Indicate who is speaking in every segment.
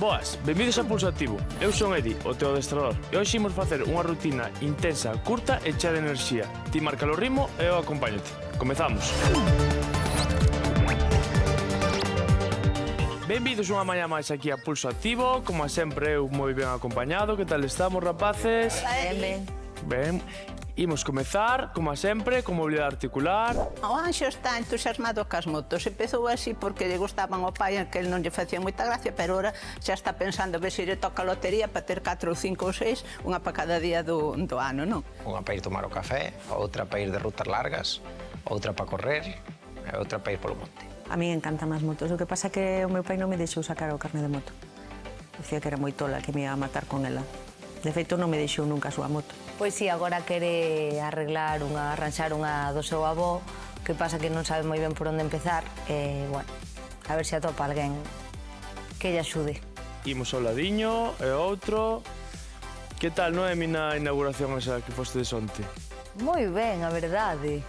Speaker 1: Boas, benvidos a Pulso Activo. Eu son Edi, o teu adestrador, e hoxe imos facer unha rutina intensa, curta e chea de enerxía. Ti marca o ritmo e eu acompáñate. Comezamos. Benvidos unha mañá máis aquí a Pulso Activo. Como sempre, eu moi ben acompañado. Que tal estamos, rapaces?
Speaker 2: Ben.
Speaker 1: Ben. Imos comezar, como sempre, con mobilidade articular.
Speaker 2: O Anxo está entusiasmado cas motos. Empezou así porque lle gustaban ao pai, que el non lle facía moita gracia, pero ora xa está pensando ver se lle toca a lotería para ter 4 ou 5 ou 6, unha para cada día do ano, non?
Speaker 3: Unha para ir tomar o café, outra para ir de rutas largas, outra para correr e outra para ir polo monte.
Speaker 4: A mí encantan as motos, o que pasa é que o meu pai non me deixou sacar o carné de moto. Dicía que era moi tola, que me ia a matar con ela. De feito, non me deixou nunca a súa moto.
Speaker 5: Pois si, agora quere arranxar unha do seu avó, que pasa que non sabe moi ben por onde empezar, e, bueno, a ver se atopa alguén que lle axude.
Speaker 1: Imos ao ladiño e outro. Que tal, Noemi, na inauguración esa que fostedes onte?
Speaker 5: Moi ben, a verdade.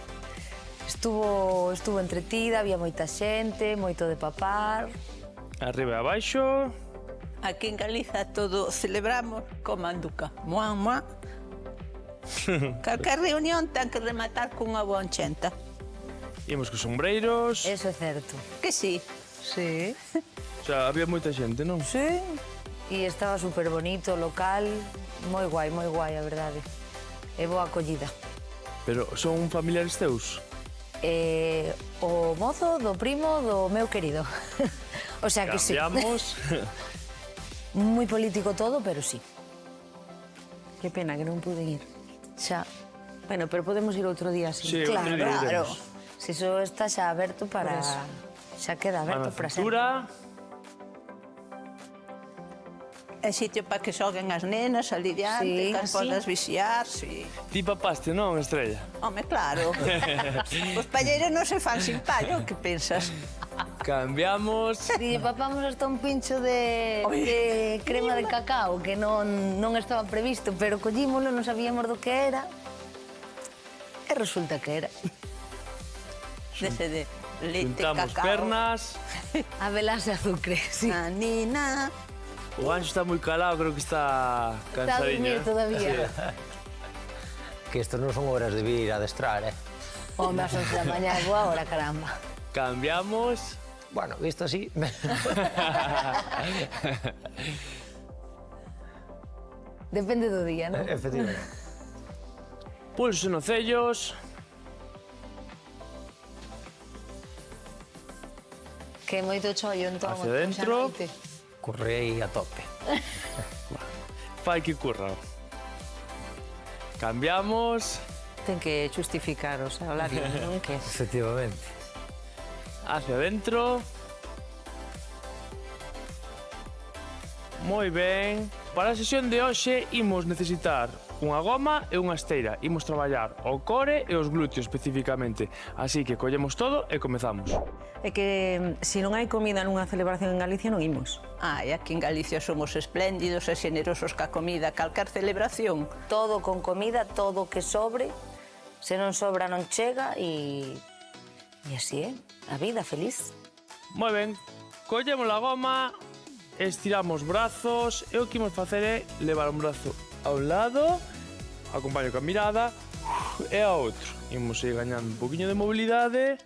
Speaker 5: Estuvo entretida, había moita xente, moito de papar.
Speaker 1: Arriba e abaixo.
Speaker 2: Aquí en Galiza todo celebramos como anduca. Moa, moa. Calquer reunión ten que rematar cunha boa enchenta.
Speaker 1: Imos cos sombreiros.
Speaker 5: Eso é certo.
Speaker 2: Que sí?
Speaker 5: Sí.
Speaker 1: O sea, había moita xente, non?
Speaker 5: Sí. E estaba super bonito o local, moi guai, a verdade. E boa acollida.
Speaker 1: Pero son familiares teus?
Speaker 5: O mozo do primo do meu querido. O sea que sí.
Speaker 1: Cambiamos.
Speaker 5: Moi político todo, pero sí.
Speaker 4: Que pena que non pude ir.
Speaker 5: Xa.
Speaker 4: Bueno, pero podemos ir outro día, sí.
Speaker 1: Sí,
Speaker 5: Claro,
Speaker 1: outro día
Speaker 5: claro.
Speaker 1: iremos.
Speaker 5: Se iso está xa aberto para...
Speaker 4: Por eso.
Speaker 5: Xa queda aberto para sempre.
Speaker 1: Cintura.
Speaker 2: É sitio para que xoguen as nenas ali diante,
Speaker 5: Sí,
Speaker 2: que as
Speaker 5: así.
Speaker 2: podas vixiar, sí.
Speaker 1: Ti papaste, non, Estrella?
Speaker 2: Home, claro. Os palleiros non se fan sin pallo, que pensas?
Speaker 1: Cambiamos.
Speaker 5: Dille, papamos hasta un pincho de crema de cacao, que non estaba previsto, pero collímolo, non sabíamos do que era. E resulta que era.
Speaker 2: Dese de leite,
Speaker 1: Juntamos
Speaker 2: cacao.
Speaker 1: pernas.
Speaker 5: Avelas e azucre, sí.
Speaker 2: A nina.
Speaker 1: O Anxo está moi calado, creo que está
Speaker 5: Está a
Speaker 1: cansadinho.
Speaker 5: dormir todavía.
Speaker 3: Que isto non son horas de vir a adestrar,
Speaker 5: Home, as 11 da mañá é boa hora, caramba.
Speaker 1: Cambiamos.
Speaker 3: Bueno, visto así...
Speaker 5: Depende do día, non?
Speaker 3: Efectivamente.
Speaker 1: Pulso nos cellos.
Speaker 5: Que moito chollo, entón.
Speaker 1: Hacia dentro.
Speaker 3: Correi a tope.
Speaker 1: Fai que curra. Cambiamos.
Speaker 4: Ten que justificar o salario, non? Que
Speaker 3: Efectivamente.
Speaker 1: Hacia adentro. Moi ben. Para a sesión de hoxe imos necesitar unha goma e unha esteira. Imos traballar o core e os glúteos especificamente. Así que collemos todo e comezamos.
Speaker 4: é que se non hai comida nunha celebración en Galicia non imos.
Speaker 2: Ai, aquí en Galicia somos espléndidos e xenerosos ca comida, calquer celebración.
Speaker 5: Todo con comida, todo que sobre. Se non sobra non chega e así é, a vida feliz.
Speaker 1: Moi ben. Collemos a goma, estiramos brazos e o que imos facer é levar un brazo a un lado, acompaño coa mirada, e a outro. Imos ir gañando un poquinho de mobilidade,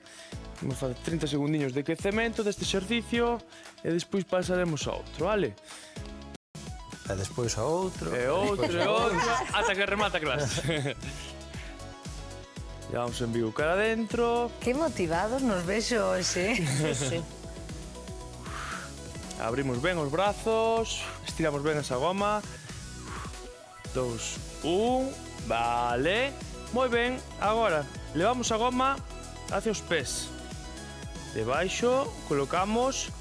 Speaker 1: imos facer 30 segundiños de quecemento deste exercicio e despois pasaremos a outro, vale?
Speaker 3: E despois a outro.
Speaker 1: E outro, e outro, ata que remata a clase. Ya vamos en vivo cara adentro,
Speaker 5: Que motivados nos vexo hoxe.
Speaker 2: Sí.
Speaker 1: abrimos ben os brazos, estiramos ben esa goma. 2, 1, vale. Moi ben, agora levamos a goma hacia os pés. Debaixo colocamos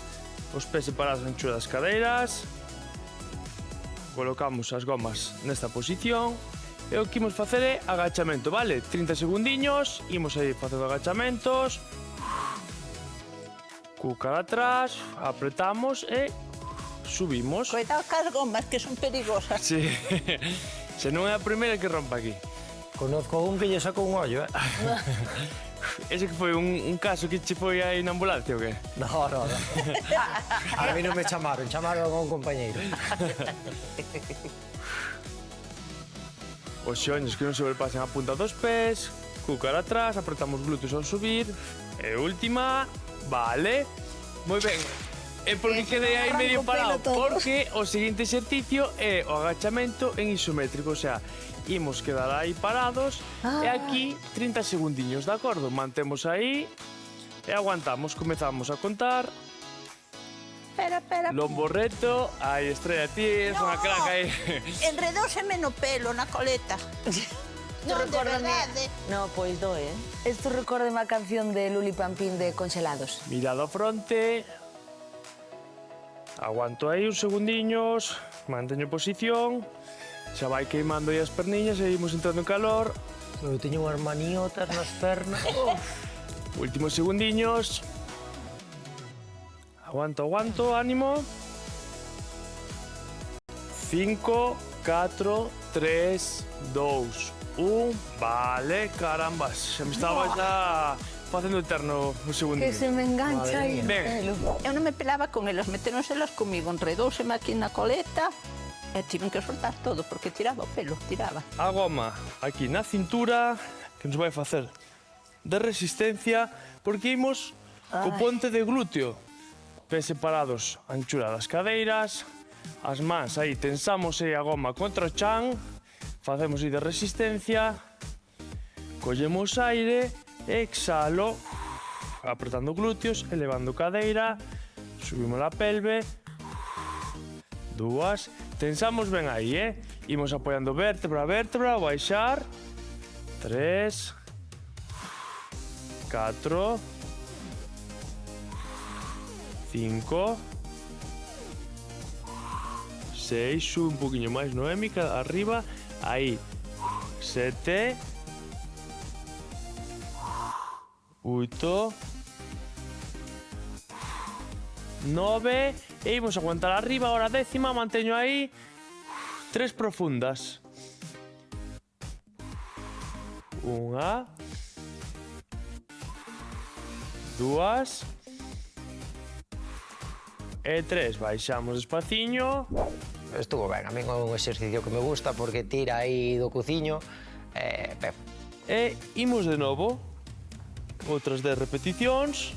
Speaker 1: os pés separados a anchura das cadeiras. Colocamos as gomas nesta posición. E o que imos facer é agachamento, vale? 30 segundiños, imos aí facendo agachamentos. Cuca atrás, apretamos e subimos.
Speaker 2: Cuidado cas gomas, que son perigosas.
Speaker 1: Sí. Se non é a primeira que rompa aquí.
Speaker 3: Conozco un que lle sacou un ollo,
Speaker 1: Ese que foi un caso que che foi aí na ambulancia ou que?
Speaker 3: No. A mí non me chamaron a un compañeiro.
Speaker 1: Os xoños que non sobrepasen a punta dos pés, cu cara atrás, apretamos glúteos ao subir. E última, vale. Moi ben. E por que quedei aí medio parado? Porque o seguinte exercicio é o agachamento en isométrico, o sea, imos quedar aí parados e aquí 30 segundiños, de acordo? Mantemos aí e aguantamos, comezamos a contar.
Speaker 2: Espera.
Speaker 1: Lombo reto, aí Estrella, ti es unha crack aí.
Speaker 2: Enredóseme no pelo, na coleta. Non, de verdade.
Speaker 4: No, pois doe,
Speaker 5: Esto recorde unha canción de Luli Pampín de Congelados.
Speaker 1: Mirado a fronte. Aguanto aí uns segundiños, manteño posición. Xa vai queimando aí as perniñas e imos entrando en calor.
Speaker 3: Eu teño unhas maniotas nas pernas.
Speaker 1: Últimos segundiños. Aguanto, ánimo. 5, 4, 3, 2, 1. Vale, carambas. Xa me estaba xa facendo eterno un segundinho.
Speaker 5: Que se me engancha aí o
Speaker 1: Ben.
Speaker 5: pelo.
Speaker 2: Eu non me pelaba con elas, metéronselas comigo, enredóseme aquí na coleta e tiven que soltar todo porque tiraba o pelo, tiraba.
Speaker 1: A goma aquí na cintura que nos vai facer de resistencia porque imos co ponte de glúteo. Pés separados, anchura das cadeiras, as mans aí tensamos aí a goma contra o chan, facemos aí de resistencia, collemos aire, exhalo, apretando glúteos, elevando cadeira, subimos a pelve, 2, tensamos ben aí, imos apoiando vértebra a vértebra, baixar, 3, 4, 5, 6, sube un poquinho máis, Noémica, arriba, aí, 7, 8, 9, e imos a aguantar arriba, ahora décima, manteño aí, 3 profundas. 1, 2 e 3. Baixamos despaciño.
Speaker 3: Estuvo ben, a min é un exercicio que me gusta porque tira aí do cuciño. Ben.
Speaker 1: E imos de novo. Outras 10 repeticións.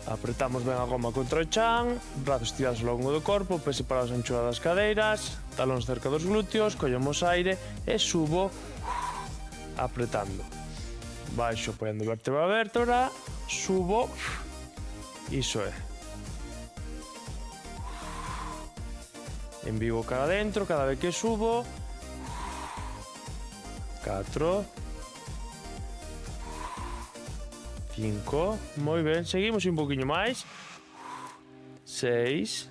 Speaker 1: Apretamos ben a goma contra o chan, brazos tirados ao longo do corpo, pés separados a anchura das cadeiras, talóns cerca dos glúteos, collemos aire e subo apretando. Baixo apoiando vértebra a vértebra, subo, iso é. Envigo cara adentro cada vez que subo. 4, 5, moi ben, seguimos un poquinho máis. 6,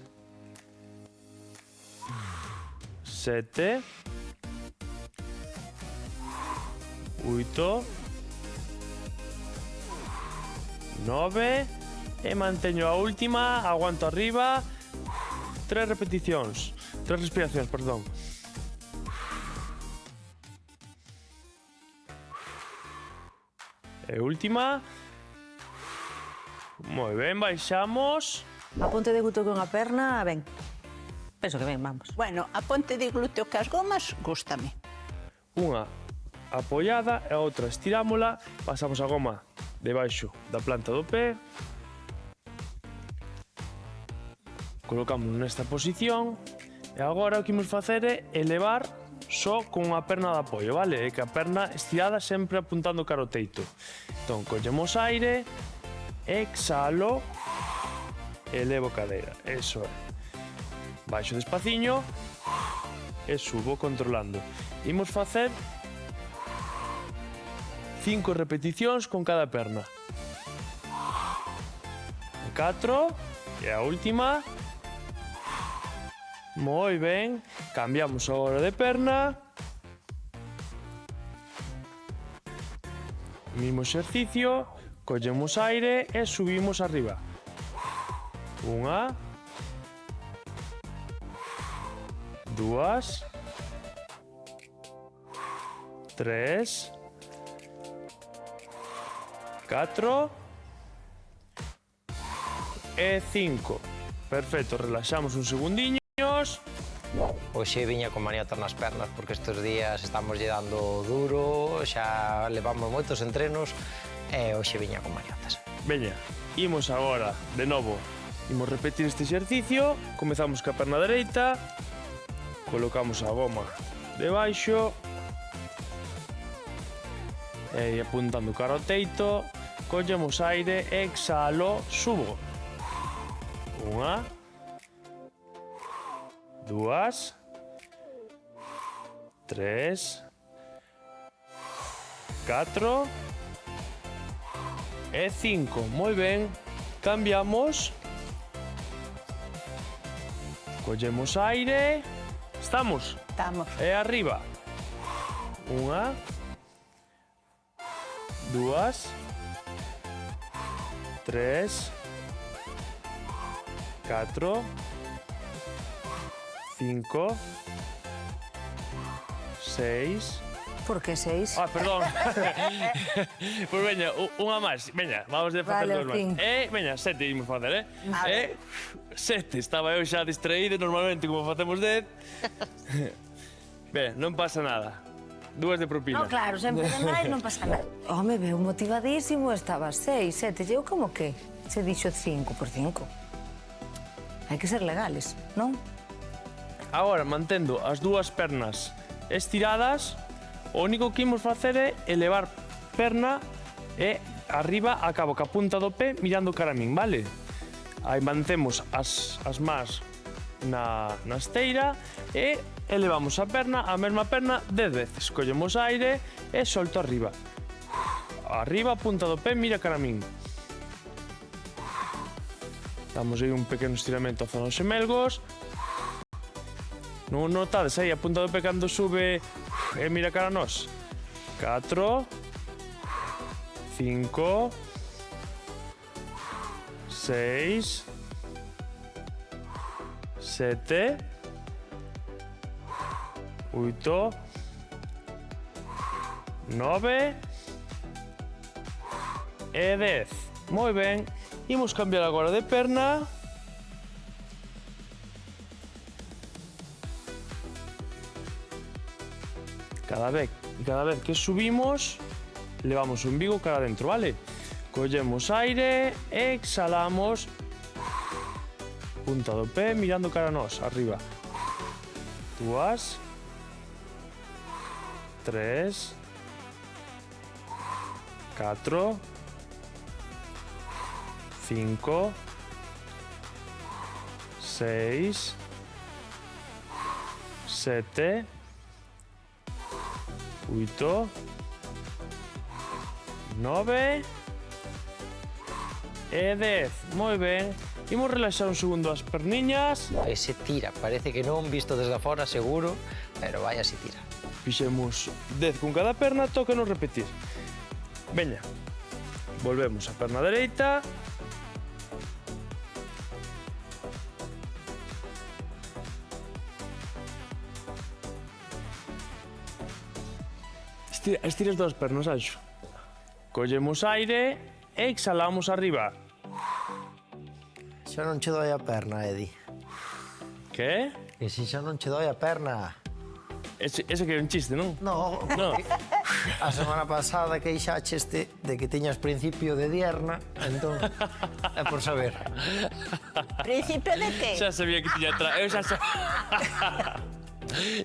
Speaker 1: 7, 8, 9 e manteño a última, aguanto arriba, 3 repeticións, 3 respiracións, perdón. E última. Moi ben, baixamos.
Speaker 4: A ponte de glúteo con a perna, ben. Penso que ben, vamos.
Speaker 2: Bueno, a ponte de glúteo que as gomas, gústame.
Speaker 1: Unha apoiada e a outra estirámola, pasamos a goma debaixo da planta do pé, colocamos nesta posición e agora o que imos facer é elevar só con a perna de apoio, vale? E que a perna estirada sempre apuntando cara ao teito. Entón, collemos aire, exhalo, elevo cadeira, eso é. Baixo despaciño e subo controlando. Imos facer 5 repeticións con cada perna. 4 e a última. Moi ben, cambiamos agora de perna. Mismo exercicio, collemos aire e subimos arriba. 1, 2, 3, 4 e 5. Perfecto, relaxamos uns segundiños.
Speaker 3: Hoxe viña con maniobras nas pernas porque estes días estamos lle dando duro, xa levamos moitos entrenos e hoxe viña con maniobras.
Speaker 1: Veña, imos agora, de novo, imos repetir este exercicio. Comezamos ca perna dereita, colocamos a goma debaixo e apuntando cara ao teito, collemos aire, exhalo, subo. 1, 2, 3, 4 e 5. Moi ben. Cambiamos. Collemos aire. Estamos.
Speaker 2: Estamos.
Speaker 1: E arriba. 1, 2, 3, 4, 5, 6.
Speaker 5: Por que 6?
Speaker 1: Ah, perdón. Pois veña, unha máis. Veña, vamos a facer
Speaker 5: Vale,
Speaker 1: dos máis.
Speaker 5: fin.
Speaker 1: E, veña, 7 imos facer,
Speaker 2: A
Speaker 1: E, 7. Estaba eu xa distraído, normalmente como facemos 10. Ben, non pasa nada. 2 de propina.
Speaker 5: No, claro, sempre de máis non pasa nada. Home, veu motivadísimo, estaba 6, 7, eu como que? Se dixo 5 por 5. Hai que ser legales, non?
Speaker 1: Agora, mantendo as dúas pernas estiradas, o único que imos facer é elevar perna e arriba a cabo ca punta do pé mirando cara a min, vale? Aí mantemos as mans na esteira e elevamos a mesma perna 10 veces. Collemos aire e solto arriba. Arriba, punta do pé, mira cara a min. Damos aí un pequeno estiramento a zona dos xemelgos. Non notades aí a punta do pé cando sube e mira cara a nós. 4, 5, 6, 7, 8, 9 e 10. Moi ben. Imos cambiar agora de perna. Cada vez que subimos, levamos o umbigo cara adentro, vale? Collemos aire, exhalamos. Punta do pé mirando cara a nós, arriba. 2, 3, 4, 5, 6, 7, 8, 9 e 10. Moi ben. Imos relaxar un segundo as perniñas.
Speaker 3: Ese tira, parece que non, visto desde fora seguro, pero vaya si tira.
Speaker 1: Fixemos 10 con cada perna, tócanos repetir. Veña. Volvemos a perna dereita. Estira as dúas pernas, Anxo. Collemos aire e exhalamos arriba.
Speaker 6: Xa non che doi a perna, Edi.
Speaker 1: Que?
Speaker 6: Que si xa non che doi a perna.
Speaker 1: Ese que é un chiste, non?
Speaker 6: No,
Speaker 1: No.
Speaker 6: a semana pasada queixaxeste de que tiñas principio de dierna, entón, é por saber.
Speaker 2: Principio de que?
Speaker 1: Xa sabía que tiña atrás. Eu xa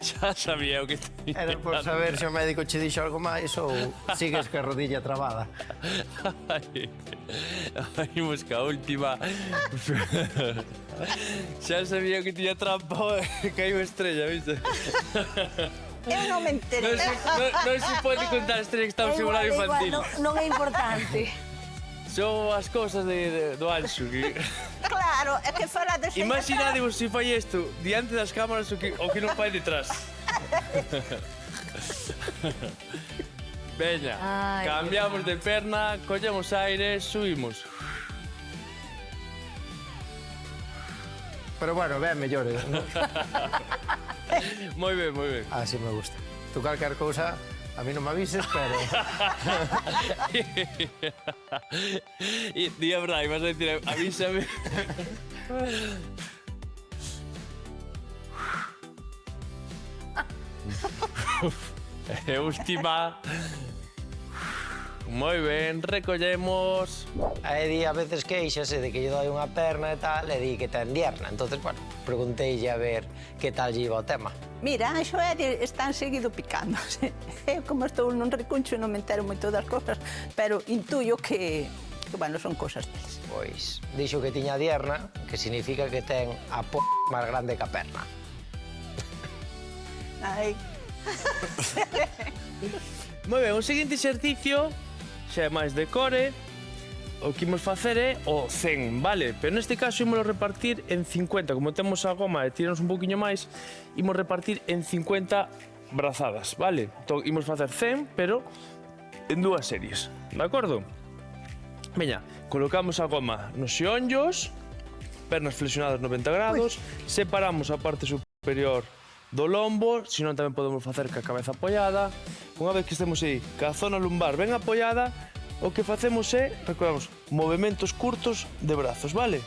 Speaker 1: xa sabía o que tiña.
Speaker 6: Era por saber se o médico che dixo algo máis ou sigues ca rodilla trabada.
Speaker 1: Imos ca última. Xa sabía que tiña trampa e caiu estrella, viste?
Speaker 2: Eu non me enterei.
Speaker 1: Non se pode contar estrella que estamos en horario infantil.
Speaker 5: Non é importante.
Speaker 1: Son as cousas do Anxo.
Speaker 2: Claro, é que fala de
Speaker 1: Imaginadevos se fai isto diante das cámaras o que non fai detrás. Veña,
Speaker 5: Ai,
Speaker 1: cambiamos de perna, collemos aire, subimos.
Speaker 6: Pero bueno, ben mellores, non?
Speaker 1: Moi ben, moi ben.
Speaker 6: Así me gusta. Tú calquer cousa A mí non me avises, pero...
Speaker 1: Y di a verdade, vas a decir, avísame. Última. Moi ben, recollemos.
Speaker 3: A Edi a veces queixase de que lle doi unha perna e tal, e di que ten dierna. Entonces, bueno, pregunteille a ver que tal lle iba o tema.
Speaker 2: Mira, a Xoedi están seguido picándose. Eu, como estou nun recuncho, non me entero moito das cosas, pero intuyo que bueno, son cosas deles.
Speaker 3: Pois, dixo que tiña dierna, que significa que ten a máis grande que a perna.
Speaker 2: Ai.
Speaker 1: Moi ben, o seguinte exercicio xa é máis de core. O que imos facer é o 100, vale? Pero neste caso imos repartir en 50. Como temos a goma e tiramos un poquinho máis, imos repartir en 50 brazadas, vale? Entón, imos facer 100, pero en 2 series, de acordo? Veña, colocamos a goma nos xeonllos, pernas flexionadas 90 grados, separamos a parte superior do lombo, senón tamén podemos facer ca cabeza apoiada. Unha vez que estemos aí, ca zona lumbar ben apoiada, o que facemos é, recordamos, movementos curtos de brazos, vale?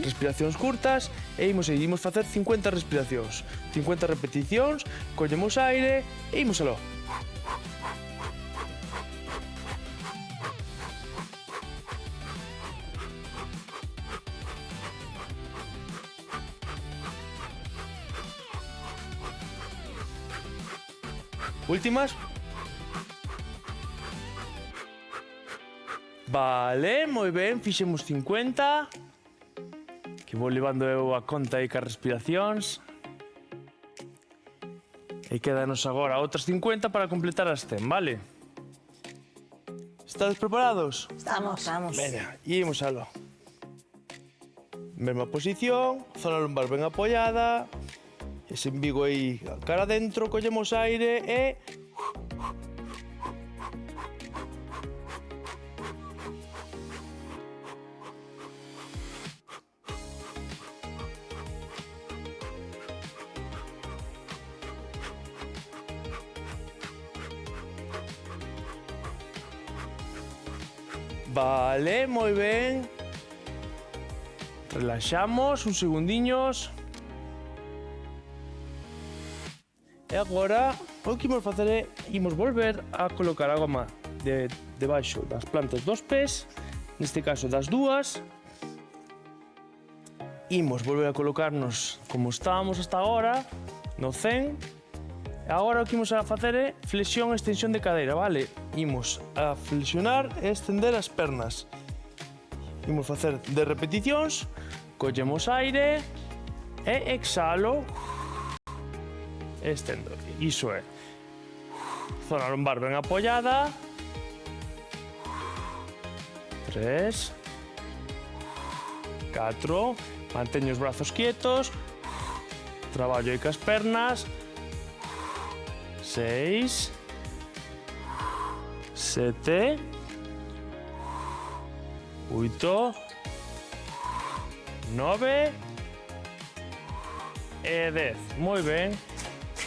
Speaker 1: Respiracións curtas, e imos aí, imos facer 50 respiracións, 50 repeticións, collemos aire e imos aló. Últimas. Vale, moi ben, fixemos 50. Que vou levando eu a conta aí cas respiracións. E quédanos agora outras 50 para completar as 100, vale? Estades preparados?
Speaker 2: Estamos.
Speaker 1: Veña, imos aló. Mesma posición, zona lumbar ben apoiada. Ese embigo aí cara adentro, collemos aire e... Vale, moi ben. Relaxamos uns segundiños. E agora, o que imos facer é, imos volver a colocar a goma debaixo das plantas dos pés, neste caso das dúas. Imos volver a colocarnos como estábamos hasta agora, no 100. E agora o que imos a facer é flexión e extensión de cadeira, vale? Imos a flexionar e extender as pernas. Imos facer 10 repeticións, collemos aire e exhalo. Estendo, iso é. Zona lumbar ben apoiada. 3, 4, manteño os brazos quietos. Traballo aí cas pernas. 6, 7, 8, 9 e 10. Moi ben.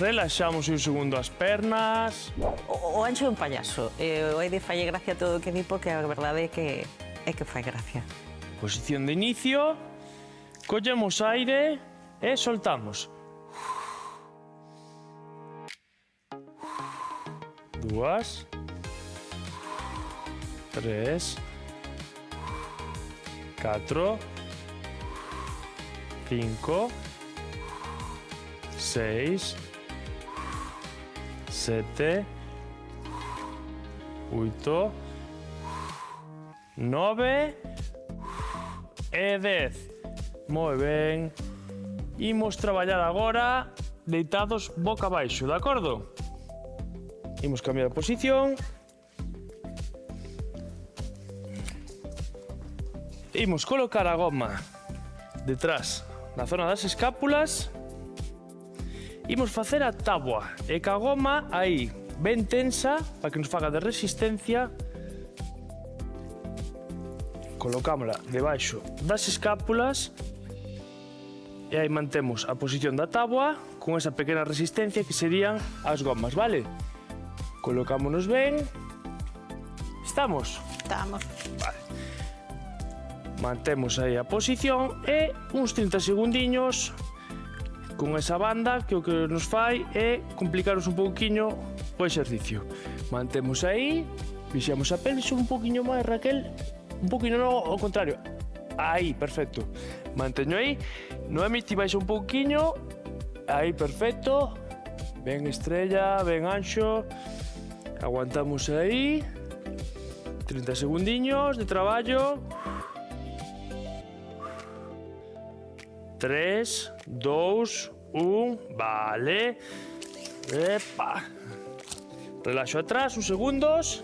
Speaker 1: Relaxamos un segundo as pernas.
Speaker 4: O Anxo é un payaso. O Edi falle gracia todo o que di porque a verdade é que fai gracia.
Speaker 1: Posición de inicio. Collemos aire e soltamos. 2, 3, 4, 5, 6, 7, 8, 9 e 10. Moi ben. Imos traballar agora deitados boca abaixo, de acordo? Imos cambiar a posición. Imos colocar a goma detrás na zona das escápulas. Imos facer a táboa e ca goma aí ben tensa para que nos faga de resistencia. Colocámola debaixo das escápulas e aí mantemos a posición da táboa con esa pequena resistencia que serían as gomas, vale? Colocámonos ben. Estamos?
Speaker 2: Estamos.
Speaker 1: Mantemos aí a posición e uns 30 segundiños con esa banda que o que nos fai é complicaros un pouquiño o exercicio. Mantemos aí, vixamos a pelvis un pouquiño máis, Raquel, un pouquiño no, ao contrario. Aí, perfecto. Manteño aí, Noemi ti baixa un pouquiño, aí, perfecto. Ben estrella, ben anxo. Aguantamos aí. 30 segundiños de traballo. 3, 2, 1, vale. Epa. Relaxo atrás, uns segundos.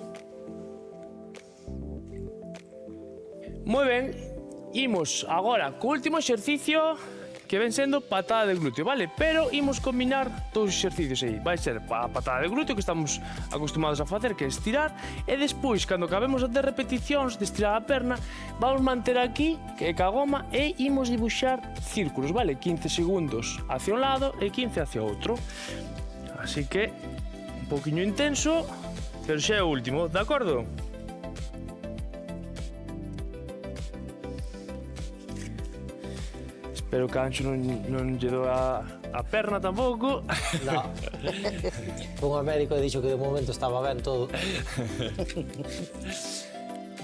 Speaker 1: Moi ben. Imos agora co último exercicio que ven sendo patada de glúteo, vale? Pero imos combinar todos os exercicios aí. Vai ser a patada de glúteo que estamos acostumados a facer, que é estirar, e despois, cando acabemos de repeticións de estirar a perna, vamos manter aquí, que é ca goma, e imos dibuixar círculos, vale? 15 segundos hacia un lado e 15 hacia outro. Así que, un poquinho intenso, pero xa é o último, de acordo? Espero que a Anxo non lle doa a perna tampouco.
Speaker 3: No. Fun ao médico e dixo que de momento estaba ben todo.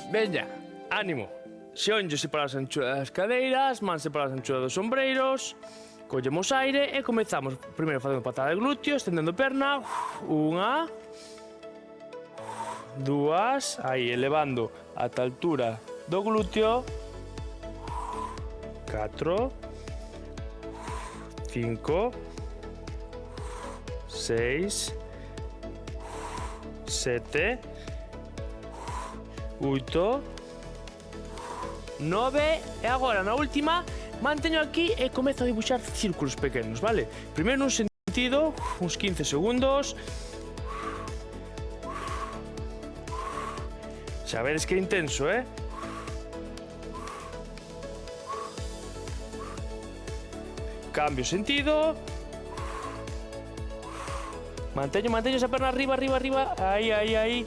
Speaker 1: Veña, ánimo. Xeonllos separados a anchura das cadeiras, mans separadas a anchura dos ombreiros. Collemos aire e comezamos primeiro facendo patada de glúteo, estendendo perna. Unha. Dúas. Aí, elevando ata a altura do glúteo. 4. 5, 6, 7, 8, 9 e agora na última manteño aquí e comezo a dibuixar círculos pequenos, vale? Primeiro nun sentido, uns 15 segundos. Xa veres que é intenso, eh? Cambio sentido. Manteño esa perna arriba, arriba, arriba. Aí, aí, aí.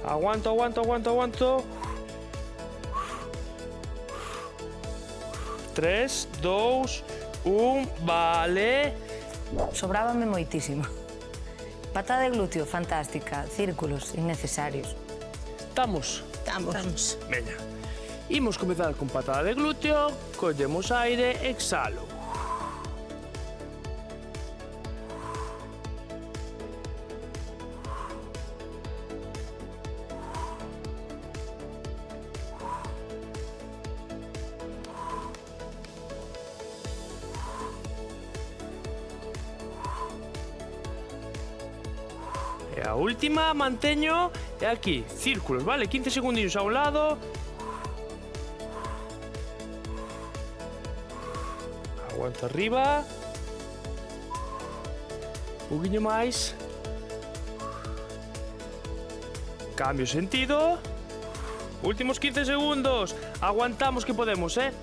Speaker 1: Aguanto, aguanto, aguanto, aguanto. 3, 2, 1, vale.
Speaker 5: Sobrábame moitísimo. Patada de glúteo, fantástica. Círculos, innecesarios.
Speaker 1: Estamos?
Speaker 2: Estamos.
Speaker 1: Veña. Imos comezar con patada de glúteo, collemos aire, exhalo. E a última, manteño, e aquí, círculos, vale? 15 segundinhos a un lado. Aguanto arriba. Un poquinho máis. Cambio sentido. Últimos 15 segundos. Aguantamos que podemos, eh?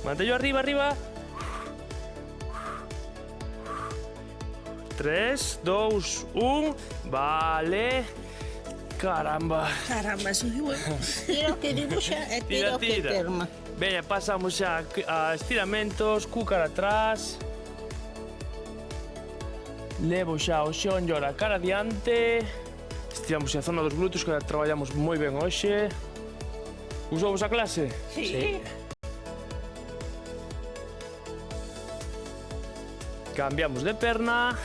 Speaker 1: Mantello arriba, arriba. 3, 2, 1. Vale. Caramba.
Speaker 2: Caramba, eso é bueno. Tira o que dibuxa e tira o que terma.
Speaker 1: Veña, pasamos xa a estiramentos, cúcara atrás. Levo xa o xeonllo a cara adiante. Estiramos a zona dos glúteos que traballamos moi ben hoxe. Usamos a clase?
Speaker 2: Sí.
Speaker 1: Cambiamos de perna.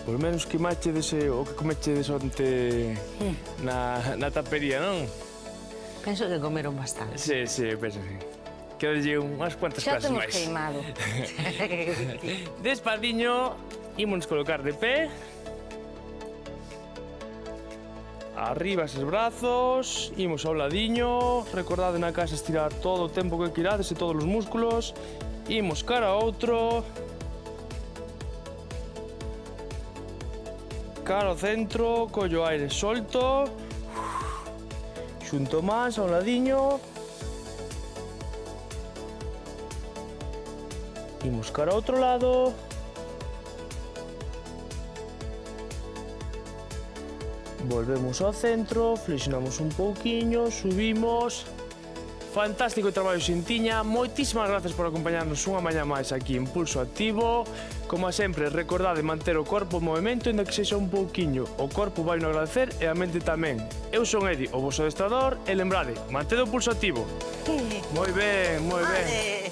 Speaker 1: Por menos que machedes o que comechedes onte na tapería, non?
Speaker 4: Penso que comeron bastante.
Speaker 1: Sí, sí, penso que sí. Quedalle unhas cuantas
Speaker 5: Xa
Speaker 1: clases
Speaker 5: temos
Speaker 1: máis.
Speaker 5: queimado.
Speaker 1: Despadiño, ímonos colocar de pé. Arriba eses brazos, imos ao ladiño. Recordade na casa estirar todo o tempo que quirades e todos os músculos. Imos cara a outro. Cara ao centro, collo aire solto. Xunto máis a un ladiño. Imos cara ao outro lado. Volvemos ao centro, flexionamos un pouquiño, subimos. Fantástico traballo, Xintiña. Moitísimas gracias por acompañarnos unha mañá máis aquí en Pulso Activo. Como sempre, recordade manter o corpo en movimento, ainda que sexa un pouquiño. O corpo vai no agradecer e a mente tamén. Eu son Edi, o vosso adestrador, e lembrade, mantede o pulso activo. Moi ben, moi ben.